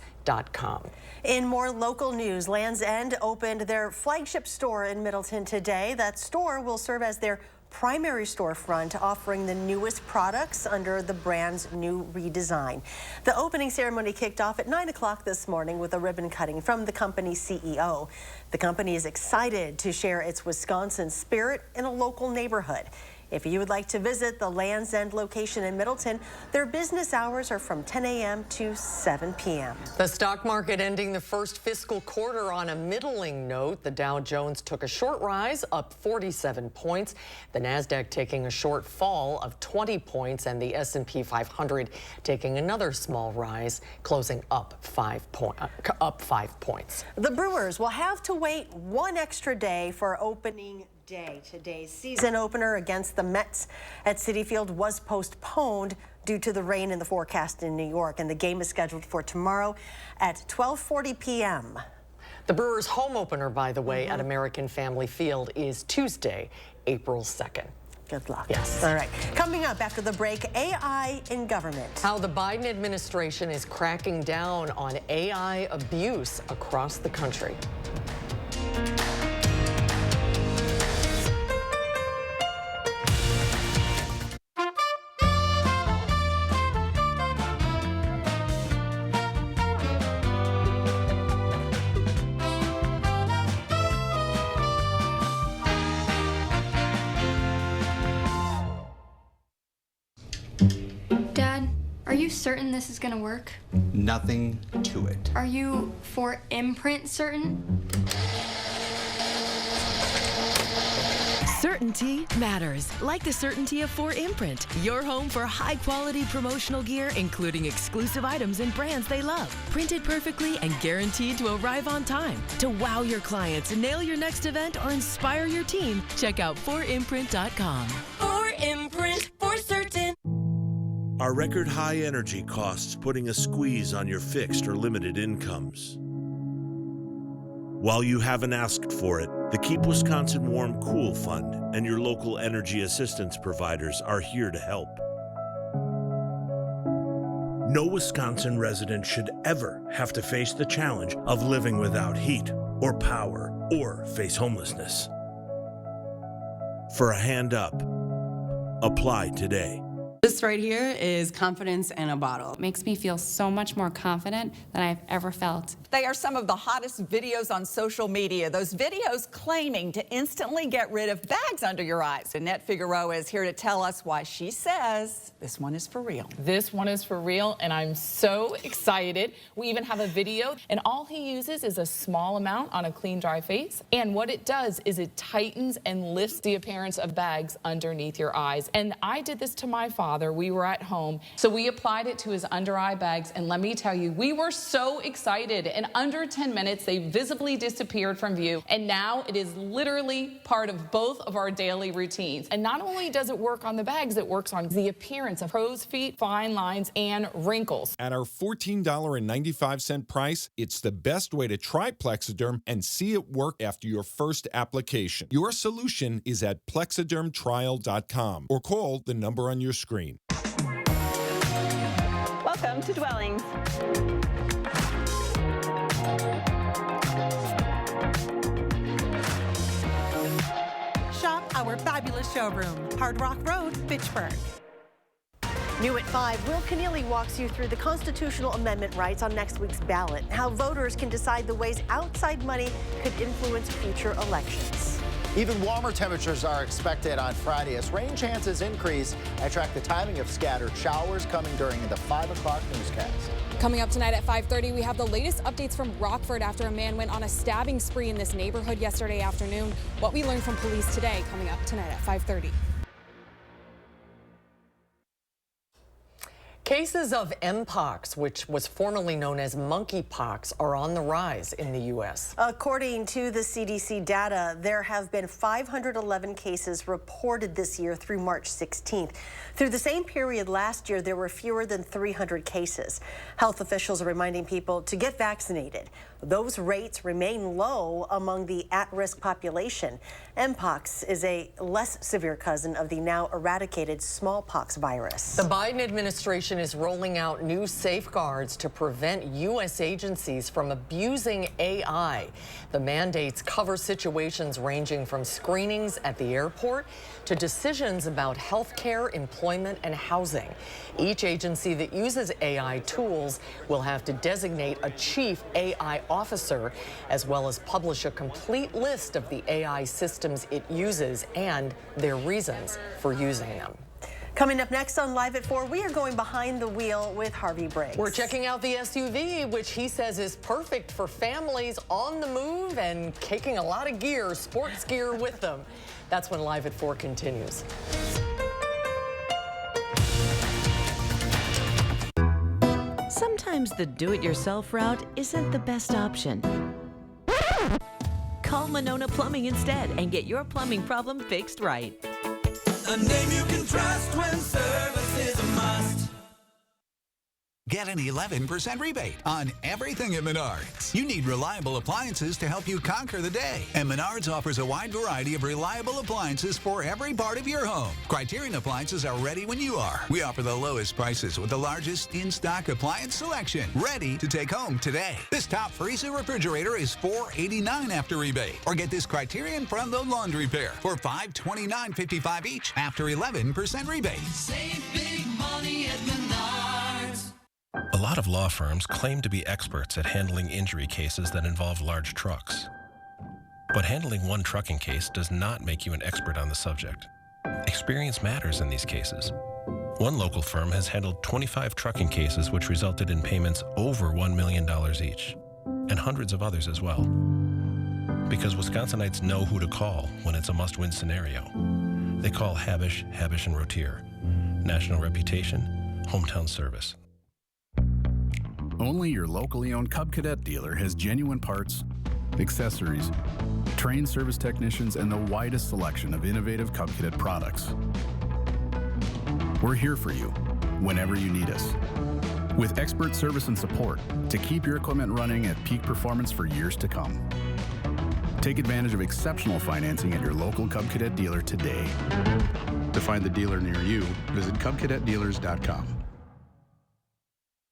S2: In more local news, Land's End opened their flagship store in Middleton today. That store will serve as their primary storefront, offering the newest products under the brand's new redesign. The opening ceremony kicked off at 9 o'clock this morning with a ribbon cutting from the company's CEO. The company is excited to share its Wisconsin spirit in a local neighborhood. If you would like to visit the Land's End location in Middleton, their business hours are from 10 a.m. to 7 p.m.
S3: The stock market ending the first fiscal quarter on a middling note. The Dow Jones took a short rise, up 47 points. The Nasdaq taking a short fall of 20 points, and the S&P 500 taking another small rise, closing up 5 points.
S2: The Brewers will have to wait one extra day for opening day. Today's season opener against the Mets at Citi Field was postponed due to the rain in the forecast in New York, and the game is scheduled for tomorrow at 12:40 p.m.
S3: The Brewers' home opener, by the way, at American Family Field is Tuesday, April 2nd.
S2: Good luck.
S3: Yes.
S2: All right. Coming up after the break, AI in government.
S3: How the Biden administration is cracking down on AI abuse across the country.
S4: Are you certain this is gonna work?
S5: Nothing to it.
S4: Are you for imprint certain?
S6: Certainty matters, like the certainty of 4imprint, your home for high-quality promotional gear, including exclusive items and brands they love, printed perfectly and guaranteed to arrive on time. To wow your clients, nail your next event, or inspire your team, check out 4imprint.com.
S8: 4imprint, for certain.
S9: Are record high energy costs putting a squeeze on your fixed or limited incomes? While you haven't asked for it, the Keep Wisconsin Warm Cool Fund and your local energy assistance providers are here to help. No Wisconsin resident should ever have to face the challenge of living without heat or power or face homelessness. For a hand up, apply today.
S20: This right here is confidence in a bottle.
S18: It makes me feel so much more confident than I've ever felt.
S21: They are some of the hottest videos on social media. Those videos claiming to instantly get rid of bags under your eyes. Annette Figueroa is here to tell us why she says this one is for real.
S22: This one is for real, and I'm so excited. We even have a video, and all he uses is a small amount on a clean, dry face. And what it does is it tightens and lifts the appearance of bags underneath your eyes. And I did this to my father. We were at home, so we applied it to his under eye bags, and let me tell you, we were so excited. In under 10 minutes, they visibly disappeared from view, and now it is literally part of both of our daily routines. And not only does it work on the bags, it works on the appearance of crow's feet, fine lines, and wrinkles.
S23: At our $14.95 price, it's the best way to try Plexiderm and see it work after your first application. Your solution is at plexidermtrial.com or call the number on your screen.
S24: Welcome to Dwellings.
S25: Shop our fabulous showroom, Hard Rock Road, Fitchburg.
S2: New at 5, Will Keneally walks you through the constitutional amendment rights on next week's ballot, how voters can decide the ways outside money could influence future elections.
S1: Even warmer temperatures are expected on Friday as rain chances increase. I track the timing of scattered showers coming during the 5 o'clock newscast.
S18: Coming up tonight at 5:30, we have the latest updates from Rockford after a man went on a stabbing spree in this neighborhood yesterday afternoon. What we learned from police today coming up tonight at 5:30.
S3: Cases of Mpox, which was formerly known as monkeypox, are on the rise in the U.S.
S2: According to the CDC data, there have been 511 cases reported this year through March 16th. Through the same period last year, there were fewer than 300 cases. Health officials are reminding people to get vaccinated. Those rates remain low among the at-risk population. Mpox is a less severe cousin of the now eradicated smallpox virus.
S3: The Biden administration is rolling out new safeguards to prevent U.S. agencies from abusing AI. The mandates cover situations ranging from screenings at the airport to decisions about health care, employment, and housing. Each agency that uses AI tools will have to designate a chief AI officer, as well as publish a complete list of the AI systems it uses and their reasons for using them.
S2: Coming up next on Live at 4, we are going behind the wheel with Harvey Briggs.
S3: We're checking out the SUV, which he says is perfect for families on the move and taking a lot of gear, sports gear with them. That's when Live at 4 continues.
S6: Sometimes the do-it-yourself route isn't the best option. Call Monona Plumbing instead and get your plumbing problem fixed right.
S7: A name you can trust when service is a must.
S10: Get an 11% rebate on everything at Menards. You need reliable appliances to help you conquer the day. And Menards offers a wide variety of reliable appliances for every part of your home. Criterion appliances are ready when you are. We offer the lowest prices with the largest in-stock appliance selection. Ready to take home today. This top freezer refrigerator is $489 after rebate. Or get this Criterion front load laundry pair for $529.55 each after 11% rebate.
S7: Save big money at Menards.
S11: A lot of law firms claim to be experts at handling injury cases that involve large trucks. But handling one trucking case does not make you an expert on the subject. Experience matters in these cases. One local firm has handled 25 trucking cases which resulted in payments over $1 million each, and hundreds of others as well. Because Wisconsinites know who to call when it's a must-win scenario. They call Habish, Habish & Rotier. National reputation, hometown service.
S12: Only your locally owned Cub Cadet dealer has genuine parts, accessories, trained service technicians, and the widest selection of innovative Cub Cadet products. We're here for you whenever you need us, with expert service and support to keep your equipment running at peak performance for years to come. Take advantage of exceptional financing at your local Cub Cadet dealer today.
S24: To find the dealer near you, visit cubcadetdealers.com.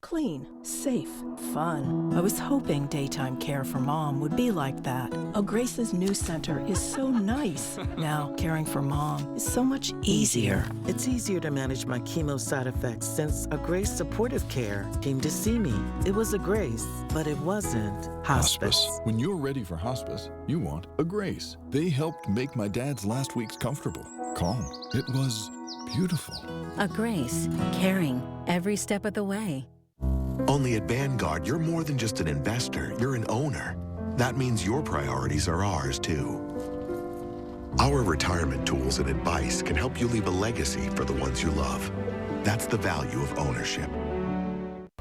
S25: Clean, safe, fun. I was hoping daytime care for Mom would be like that. Grace's new center is so nice. Now, caring for Mom is so much easier.
S26: It's easier to manage my chemo side effects since a Grace Supportive Care came to see me. It was a Grace, but it wasn't hospice.
S27: When you're ready for hospice, you want a Grace. They helped make my dad's last weeks comfortable, calm. It was beautiful.
S29: A Grace, caring every step of the way.
S30: Only at Vanguard, you're more than just an investor, you're an owner. That means your priorities are ours, too. Our retirement tools and advice can help you leave a legacy for the ones you love. That's the value of ownership.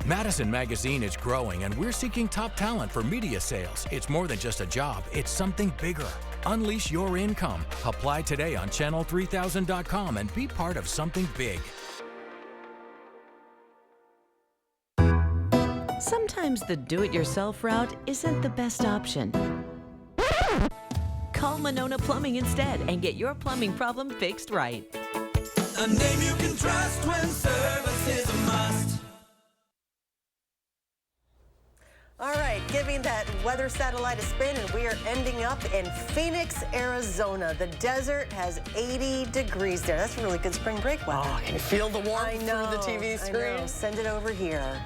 S28: Madison Magazine is growing, and we're seeking top talent for media sales. It's more than just a job, it's something bigger. Unleash your income. Apply today on channel3000.com and be part of something big.
S6: Sometimes the do-it-yourself route isn't the best option. Call Monona Plumbing instead and get your plumbing problem fixed right.
S7: A name you can trust when service is a must.
S2: All right, giving that weather satellite a spin, and we are ending up in Phoenix, Arizona. The desert has 80 degrees there. That's really good spring break weather.
S3: Oh, can you feel the warmth through the TV screen?
S2: I know. Send it over here.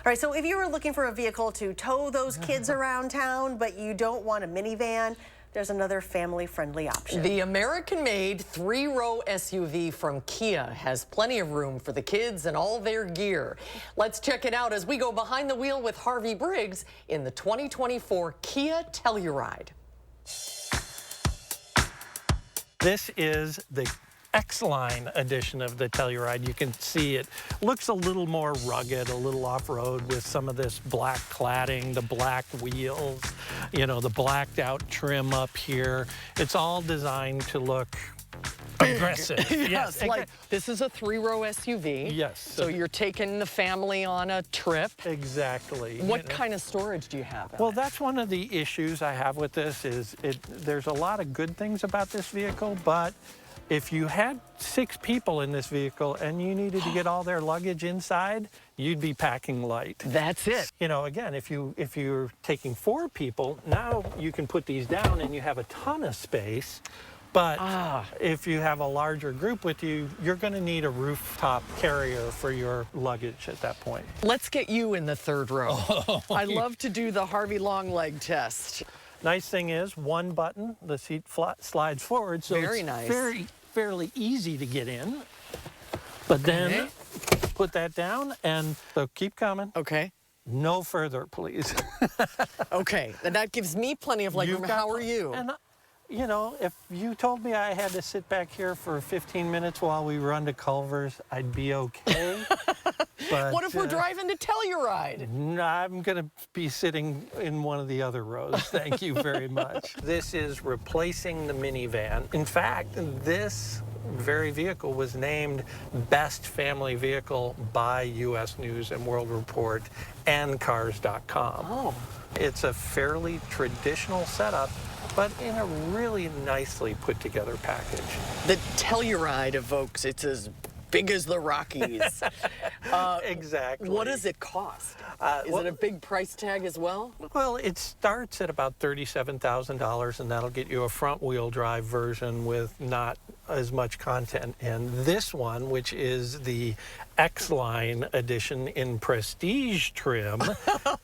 S2: All right, so if you were looking for a vehicle to tow those kids around town, but you don't want a minivan, there's another family-friendly option.
S3: The American-made 3-row SUV from Kia has plenty of room for the kids and all their gear. Let's check it out as we go behind the wheel with Harvey Briggs in the 2024 Kia Telluride.
S4: This is the X-Line edition of the Telluride. You can see it looks a little more rugged, a little off-road with some of this black cladding, the black wheels, you know, the blacked out trim up here. It's all designed to look aggressive.
S3: Yes, like this is a 3-row SUV.
S4: Yes.
S3: So you're taking the family on a trip.
S4: Exactly.
S3: What kind of storage do you have?
S4: Well, that's one of the issues I have with this is there's a lot of good things about this vehicle, but if you had 6 people in this vehicle and you needed to get all their luggage inside, you'd be packing light.
S3: That's it.
S4: You know, again, if you're taking 4 people, now you can put these down and you have a ton of space. But if you have a larger group with you, you're going to need a rooftop carrier for your luggage at that point.
S3: Let's get you in the 3rd row.
S4: Oh,
S3: I love to do the Harvey long leg test.
S4: Nice thing is, one button, the seat slides forward, so
S3: Very
S4: it's
S3: nice.
S4: fairly easy to get in. But then put that down, and so keep coming.
S3: Okay.
S4: No further, please.
S3: Okay, and that gives me plenty of legroom. How are you?
S4: And, you know, if you told me I had to sit back here for 15 minutes while we run to Culver's, I'd be okay. But,
S3: what if we're driving to Telluride?
S4: I'm going to be sitting in one of the other rows. Thank you very much. This is replacing the minivan. In fact, this very vehicle was named Best Family Vehicle by U.S. News and World Report and Cars.com.
S3: Oh.
S4: It's a fairly traditional setup, but in a really nicely put together package.
S3: The Telluride evokes, it's as big as the Rockies.
S4: Exactly.
S3: What does it cost? Is it a big price tag as well?
S4: Well, it starts at about $37,000, and that'll get you a front-wheel drive version with not as much content. And this one, which is the X-Line edition in prestige trim,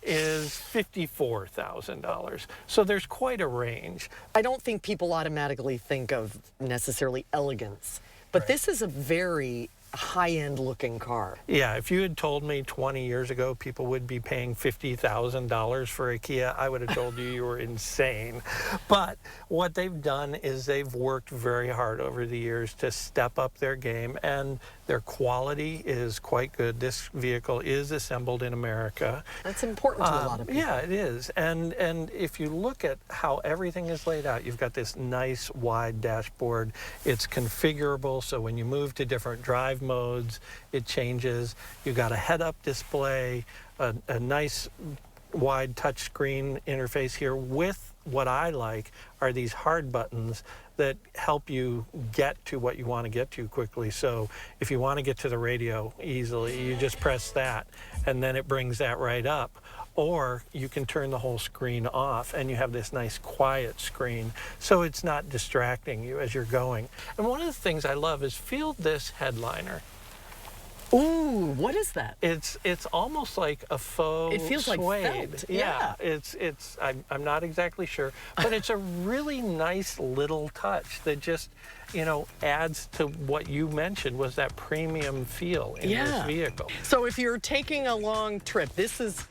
S4: is $54,000. So there's quite a range.
S3: I don't think people automatically think of necessarily elegance, but this is a very high-end looking car.
S4: Yeah, if you had told me 20 years ago people would be paying $50,000 for a Kia, I would have told you were insane. But what they've done is they've worked very hard over the years to step up their game, and their quality is quite good. This vehicle is assembled in America.
S3: That's important to a lot of people.
S4: Yeah, it is. And if you look at how everything is laid out, you've got this nice wide dashboard. It's configurable, so when you move to different drive modes, it changes. You've got a head-up display, a nice wide touchscreen interface here with what I like are these hard buttons that help you get to what you want to get to quickly. So if you want to get to the radio easily, you just press that, and then it brings that right up. Or you can turn the whole screen off, and you have this nice quiet screen, so it's not distracting you as you're going. And one of the things I love is feel this headliner.
S3: Ooh, what is that?
S4: It's almost like a faux
S3: It feels
S4: suede.
S3: like felt. Yeah.
S4: I'm not exactly sure, but it's a really nice little touch that just, you know, adds to what you mentioned was that premium feel in this vehicle.
S3: So if you're taking a long trip, this is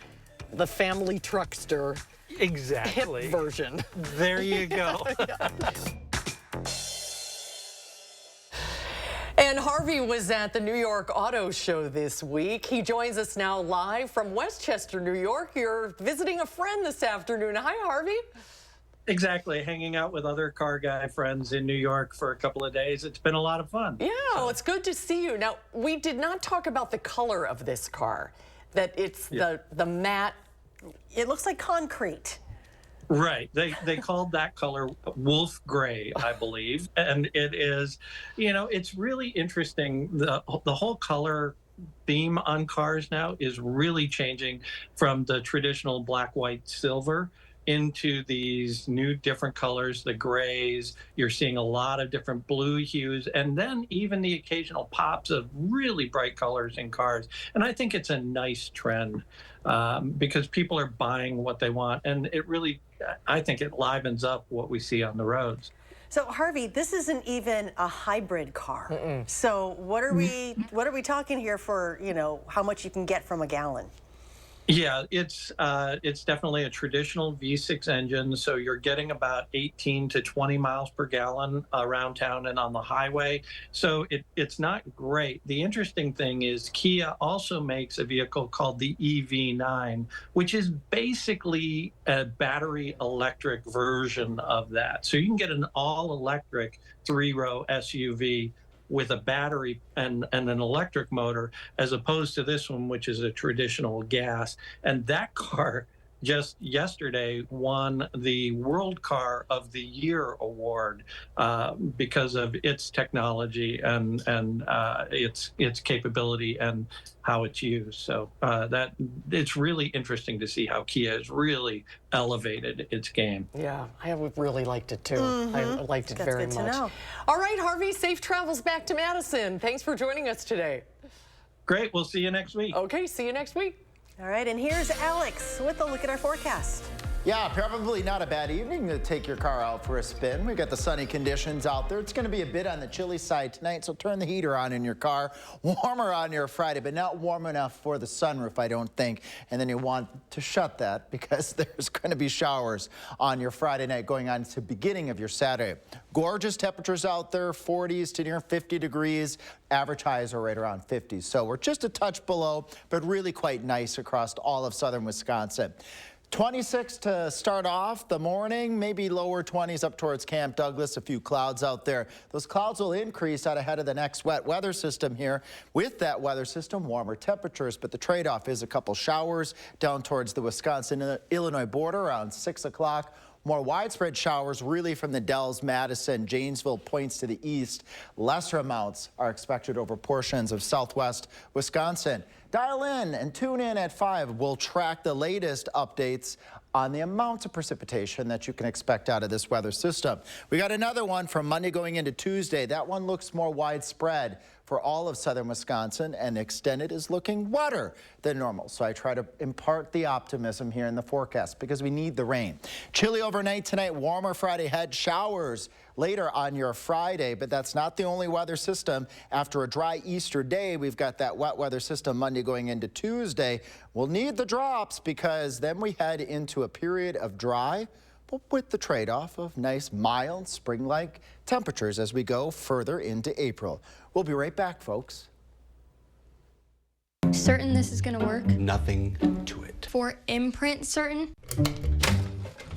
S3: the family truckster
S4: exactly
S3: hip version.
S4: There you go.
S3: And Harvey was at the New York Auto Show this week. He joins us now live from Westchester, New York. You're visiting a friend this afternoon. Hi, Harvey.
S4: Exactly, hanging out with other car guy friends in New York for a couple of days. It's been a lot of fun.
S3: Yeah, well, it's good to see you. Now, we did not talk about the color of this car, that it's the matte.
S2: It looks like concrete.
S4: Right. They called that color wolf gray, I believe. And it is, you know, it's really interesting. The whole color theme on cars now is really changing from the traditional black, white, silver into these new different colors, the grays. You're seeing a lot of different blue hues, and then even the occasional pops of really bright colors in cars. And I think it's a nice trend because people are buying what they want, and it really, I think it livens up what we see on the roads.
S2: So Harvey, this isn't even a hybrid car. So what are we talking here for, you know, how much you can get from a gallon?
S4: Yeah, it's definitely a traditional V6 engine, so you're getting about 18 to 20 miles per gallon around town and on the highway. So it's not great. The interesting thing is Kia also makes a vehicle called the EV9, which is basically a battery electric version of that. So you can get an all-electric 3-row SUV with a battery and an electric motor, as opposed to this one, which is a traditional gas. And that car just yesterday won the World Car of the Year award because of its technology and its capability and how it's used. So that it's really interesting to see how Kia has really elevated its game.
S3: Yeah, I would really liked it too. I liked it very much.
S2: Good to know.
S3: All right, Harvey, safe travels back to Madison. Thanks for joining us today.
S4: Great, we'll see you next week.
S3: Okay, see you next week.
S2: All right, and here's Alex with a look at our forecast.
S1: Yeah, probably not a bad evening to take your car out for a spin. We've got the sunny conditions out there. It's going to be a bit on the chilly side tonight, so turn the heater on in your car. Warmer on your Friday, but not warm enough for the sunroof, I don't think. And then you want to shut that because there's going to be showers on your Friday night going on to the beginning of your Saturday. Gorgeous temperatures out there, 40s to near 50 degrees. Average highs are right around 50. So we're just a touch below, but really quite nice across all of southern Wisconsin. 26 to start off the morning, maybe lower 20s up towards Camp Douglas, a few clouds out there. Those clouds will increase out ahead of the next wet weather system here. With that weather system, warmer temperatures, but the trade-off is a couple showers down towards the Wisconsin-Illinois border around 6 o'clock. More widespread showers really from the Dells, Madison, Janesville points to the east. Lesser amounts are expected over portions of southwest Wisconsin. Dial in and tune in at 5. We'll track the latest updates on the amount of precipitation that you can expect out of this weather system. We got another one from Monday going into Tuesday. That one looks more widespread for all of southern Wisconsin, and extended is looking wetter than normal. So I try to impart the optimism here in the forecast because we need the rain. Chilly overnight tonight, warmer Friday ahead, showers later on your Friday, but that's not the only weather system. After a dry Easter day, we've got that wet weather system Monday going into Tuesday. We'll need the drops because then we head into a period of dry, but with the trade-off of nice, mild, spring-like temperatures as we go further into April. We'll be right back, folks.
S5: Certain this is gonna work?
S8: Nothing to it.
S5: For imprint certain?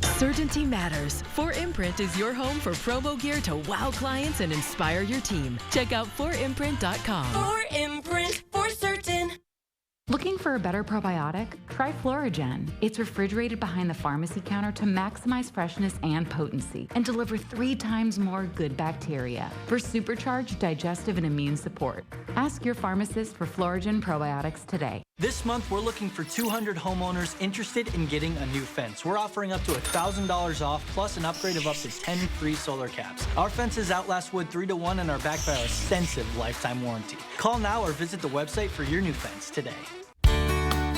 S6: Certainty matters. 4imprint is your home for promo gear to wow clients and inspire your team. Check out 4imprint.com.
S5: 4imprint for certain.
S9: Looking for a better probiotic? Try Florigen. It's refrigerated behind the pharmacy counter to maximize freshness and potency and deliver 3 times more good bacteria for supercharged digestive and immune support. Ask your pharmacist for Florigen probiotics today.
S13: This month, we're looking for 200 homeowners interested in getting a new fence. We're offering up to $1,000 off, plus an upgrade of up to 10 free solar caps. Our fences outlast wood 3 to 1 and are backed by our extensive lifetime warranty. Call now or visit the website for your new fence today.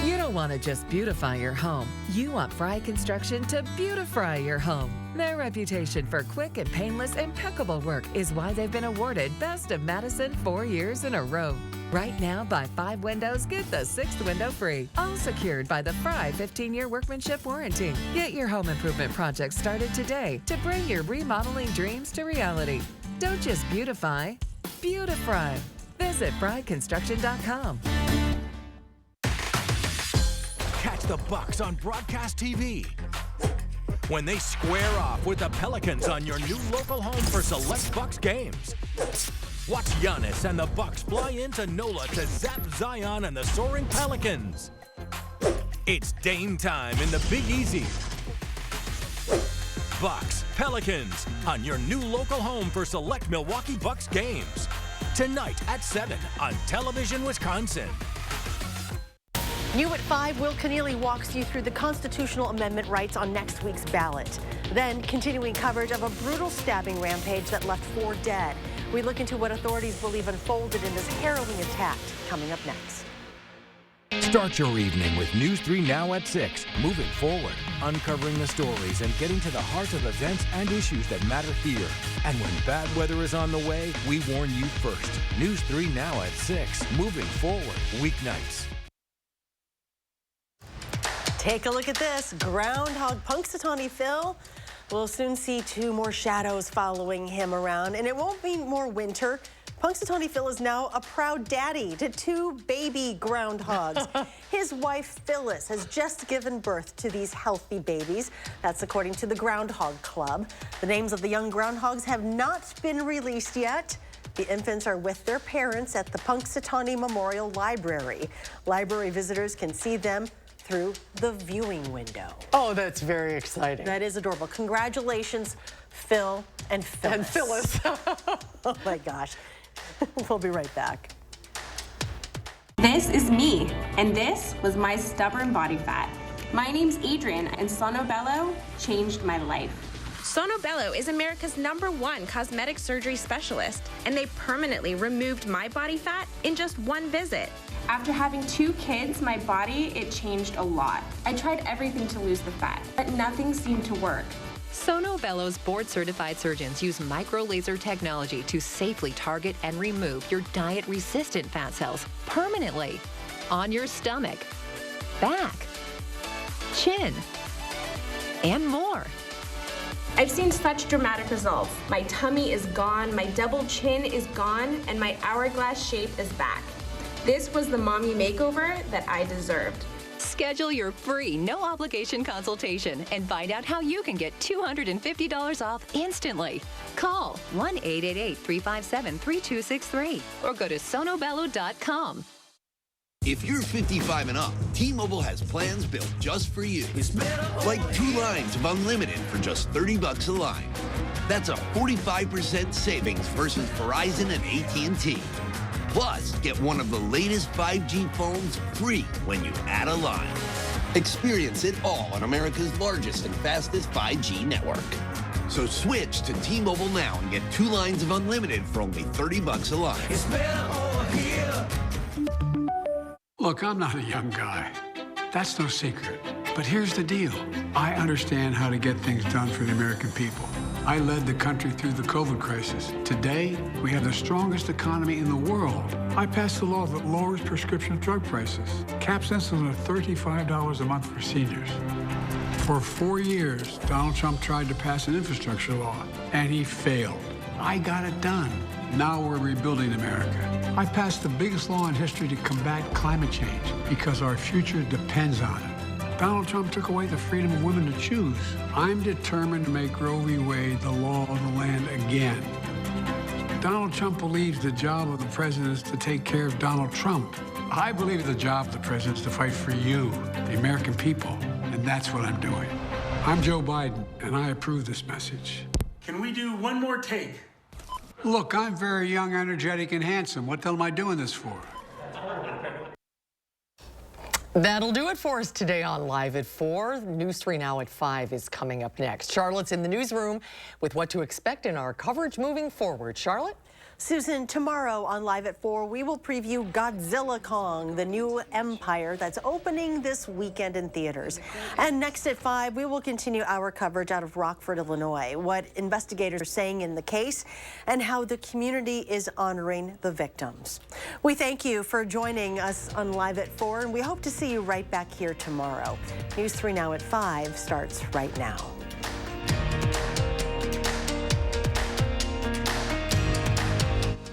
S14: You don't want to just beautify your home. You want Fry Construction to beautify your home. Their reputation for quick and painless, impeccable work is why they've been awarded Best of Madison 4 years in a row. Right now, buy 5 windows, get the 6th window free. All secured by the Fry 15-year workmanship warranty. Get your home improvement project started today to bring your remodeling dreams to reality. Don't just beautify, beautify. Visit FryConstruction.com.
S28: Catch the Bucks on broadcast TV when they square off with the Pelicans on your new local home for select Bucks games. Watch Giannis and the Bucks fly into NOLA to zap Zion and the soaring Pelicans. It's Dame time in the Big Easy. Bucks, Pelicans on your new local home for select Milwaukee Bucks games. Tonight at 7 on Television Wisconsin.
S2: New at 5, Will Keneally walks you through the constitutional amendment rights on next week's ballot. Then, continuing coverage of a brutal stabbing rampage that left 4 dead. We look into what authorities believe unfolded in this harrowing attack, coming up next.
S28: Start your evening with News 3 Now at 6. Moving forward, uncovering the stories and getting to the heart of events and issues that matter here. And when bad weather is on the way, we warn you first. News 3 Now at 6. Moving forward, weeknights.
S2: Take a look at this. Groundhog Punxsutawney Phil. We'll soon see 2 more shadows following him around, and it won't be more winter. Punxsutawney Phil is now a proud daddy to 2 baby groundhogs. His wife, Phyllis, has just given birth to these healthy babies. That's according to the Groundhog Club. The names of the young groundhogs have not been released yet. The infants are with their parents at the Punxsutawney Memorial Library. Library visitors can see them through the viewing window.
S3: Oh, that's very exciting.
S2: That is adorable. Congratulations, Phil and Phyllis.
S3: And Phyllis.
S2: Oh my gosh. We'll be right back.
S8: This is me, and this was my stubborn body fat. My name's Adrian, and Sonobello changed my life.
S15: Sonobello is America's #1 cosmetic surgery specialist, and they permanently removed my body fat in just 1 visit.
S8: After having 2 kids, my body, it changed a lot. I tried everything to lose the fat, but nothing seemed to work.
S16: Sonobello's board-certified surgeons use micro-laser technology to safely target and remove your diet-resistant fat cells permanently on your stomach, back, chin, and more.
S8: I've seen such dramatic results. My tummy is gone, my double chin is gone, and my hourglass shape is back. This was the mommy makeover that I deserved.
S16: Schedule your free, no-obligation consultation and find out how you can get $250 off instantly. Call 1-888-357-3263 or go to sonobello.com.
S17: If you're 55 and up, T-Mobile has plans built just for you. Like 2 lines of unlimited for just $30 a line. That's a 45% savings versus Verizon and AT&T. Plus, get one of the latest 5G phones free when you add a line. Experience it all on America's largest and fastest 5G network. So switch to T-Mobile now and get 2 lines of unlimited for only $30 a line.
S7: It's better over here.
S18: Look, I'm not a young guy. That's no secret. But here's the deal. I understand how to get things done for the American people. I led the country through the COVID crisis. Today, we have the strongest economy in the world. I passed a law that lowers prescription drug prices, caps insulin at $35 a month for seniors. For 4 years, Donald Trump tried to pass an infrastructure law, and he failed. I got it done. Now we're rebuilding America. I passed the biggest law in history to combat climate change because our future depends on it. Donald Trump took away the freedom of women to choose. I'm determined to make Roe v. Wade the law of the land again. Donald Trump believes the job of the president is to take care of Donald Trump. I believe the job of the president is to fight for you, the American people, and that's what I'm doing. I'm Joe Biden, and I approve this message.
S19: Can we do one more take?
S18: Look, I'm very young, energetic, and handsome. What the hell am I doing this for?
S3: That'll do it for us today on Live at 4. News 3 Now at 5 is coming up next. Charlotte's in the newsroom with what to expect in our coverage moving forward. Charlotte?
S2: Susan, tomorrow on Live at 4, we will preview Godzilla Kong, the new empire that's opening this weekend in theaters. And next at 5, we will continue our coverage out of Rockford, Illinois, what investigators are saying in the case and how the community is honoring the victims. We thank you for joining us on Live at 4, and we hope to see you right back here tomorrow. News 3 Now at 5 starts right now.